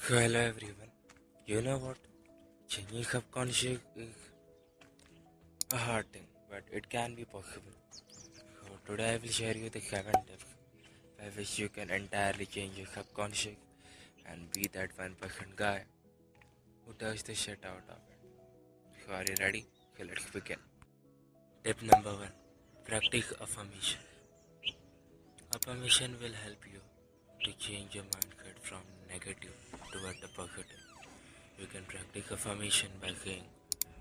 Hello everyone. You know what? Changing subconscious is a hard thing, but it can be possible. So today I will share you the 7 tips by which you can entirely change your subconscious and be that 1% guy who does the shit out of it. So are you ready? So let's begin. Tip number 1. Practice affirmation. Affirmation will help you to change your mindset from negative toward the positive. You can practice affirmation by saying,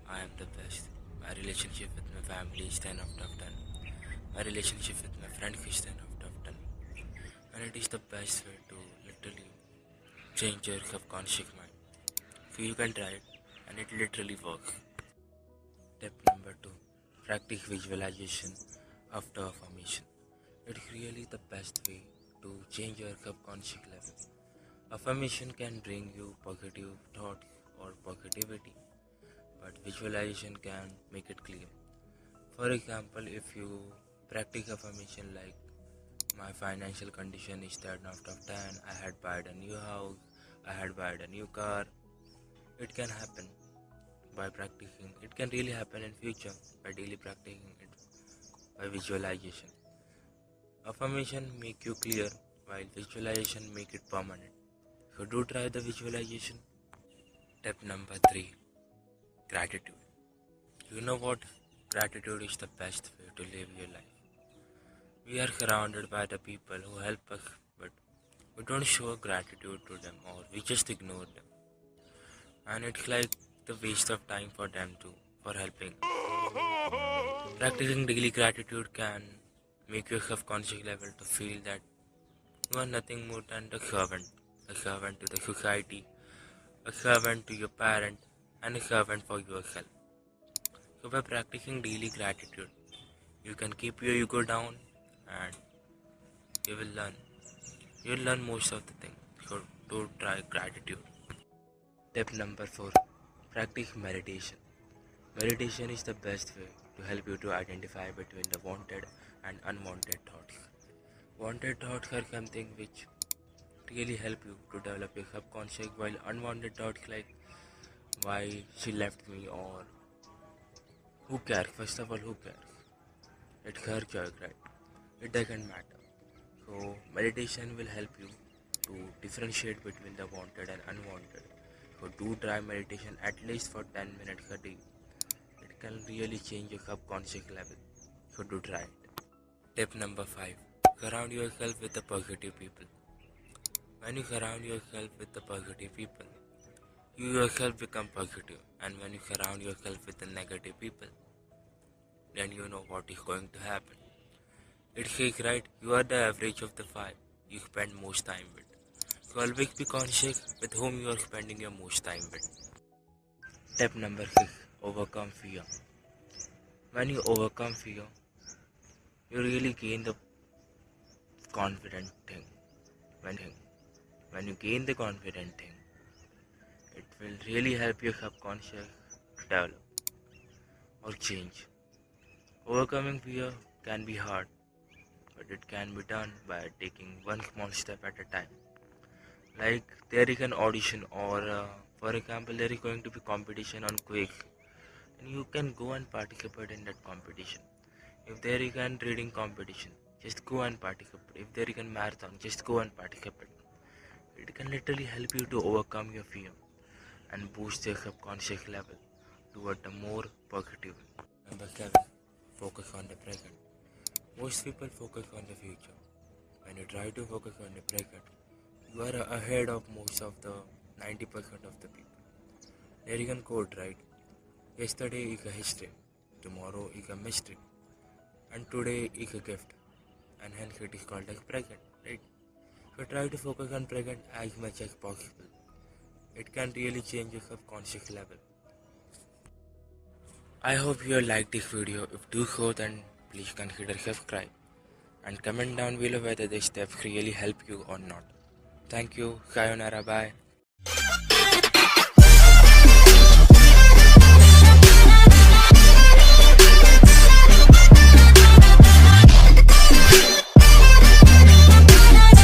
I am the best. My relationship with my family is 10 out of 10. My relationship with my friends is 10 out of 10. And it is the best way to literally change your subconscious mind. So you can try it and it literally works. Tip number 2. Practice visualization after affirmation. It's really the best way to change your subconscious level. Affirmation can bring you positive thoughts or positivity, but visualization can make it clear. For example, if you practice affirmation like, my financial condition is 10 out of 10, I had bought a new house, I had bought a new car, it can happen by practicing. It can really happen in future by daily practicing it by visualization. Affirmation make you clear while visualization make it permanent. So do try the visualization. Tip number 3. Gratitude. You know what? Gratitude is the best way to live your life. We are surrounded by the people who help us, but we don't show gratitude to them or we just ignore them. And it's like the waste of time for them too, for helping. Practicing daily gratitude can make your subconscious level to feel that you are nothing more than a servant to the society, a servant to your parent, and a servant for yourself. So by practicing daily gratitude, you can keep your ego down and you will learn. You will learn most of the things. So do try gratitude. Tip number 4. Practice meditation. Meditation is the best way to help you to identify between the wanted and unwanted thoughts. Wanted thoughts are something which really help you to develop your subconscious, while unwanted thoughts like, why she left me, or who cares? First of all, who cares? It's her choice, right? It doesn't matter. So meditation will help you to differentiate between the wanted and unwanted. So do try meditation at least for 10 minutes a day. It can really change your subconscious level. So do try it. Tip number 5. Surround yourself with the positive people. When you surround yourself with the positive people, you yourself become positive. And when you surround yourself with the negative people, then you know what is going to happen. It says, right, you are the average of the 5 you spend most time with. So always be conscious with whom you are spending your most time with. Step number 6. Overcome fear. When you overcome fear, you really gain the confident thing. When you gain the confident thing, it will really help your subconscious develop or change. Overcoming fear can be hard, but it can be done by taking one small step at a time. Like there is an audition or for example there is going to be competition on quiz, and you can go and participate in that competition. If there is an reading competition, just go and participate. If there is a marathon, just go and participate. It can literally help you to overcome your fear and boost your subconscious level toward the more positive. Number 7. Focus on the present. Most people focus on the future. When you try to focus on the present, you are ahead of most of the 90% of the people. There is a quote, right? Yesterday is a history, tomorrow is a mystery, and today is a gift, and hence it is called as present, right? So try to focus on present as much as possible. It can really change your subconscious level. I hope you liked this video. If do so, then please consider subscribe and comment down below whether these steps really help you or not. Thank you. Sayonara. Bye.